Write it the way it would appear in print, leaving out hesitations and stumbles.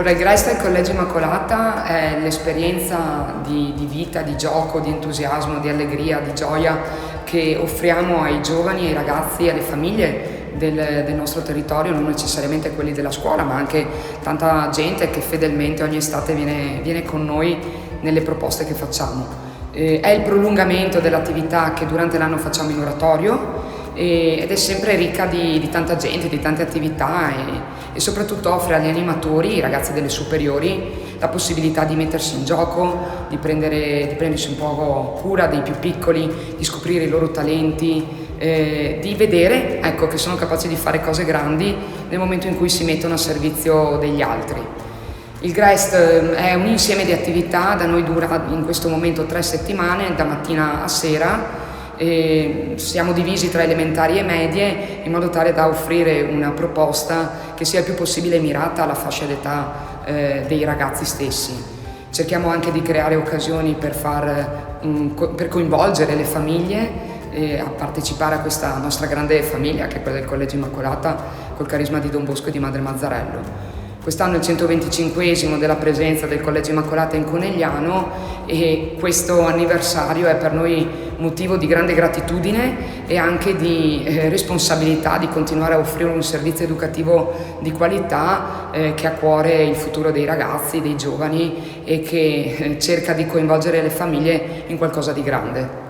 Allora, il GREST del Collegio Immacolata è l'esperienza di vita, di gioco, di entusiasmo, di allegria, di gioia che offriamo ai giovani, ai ragazzi e alle famiglie del nostro territorio, non necessariamente quelli della scuola, ma anche tanta gente che fedelmente ogni estate viene con noi nelle proposte che facciamo. È il prolungamento dell'attività che durante l'anno facciamo in oratorio ed è sempre ricca di tanta gente, di tante attività e soprattutto offre agli animatori, i ragazzi delle superiori, la possibilità di mettersi in gioco, di prendersi un po' cura dei più piccoli, di scoprire i loro talenti, di vedere, ecco, che sono capaci di fare cose grandi nel momento in cui si mettono a servizio degli altri. Il GREST è un insieme di attività, da noi dura in questo momento 3 settimane, da mattina a sera. Siamo divisi tra elementari e medie in modo tale da offrire una proposta che sia il più possibile mirata alla fascia d'età dei ragazzi stessi. Cerchiamo anche di creare occasioni per coinvolgere le famiglie a partecipare a questa nostra grande famiglia che è quella del Collegio Immacolata col carisma di Don Bosco e di Madre Mazzarello. Quest'anno è il 125esimo della presenza del Collegio Immacolata in Conegliano e questo anniversario è per noi motivo di grande gratitudine e anche di responsabilità di continuare a offrire un servizio educativo di qualità che ha a cuore il futuro dei ragazzi, dei giovani e che cerca di coinvolgere le famiglie in qualcosa di grande.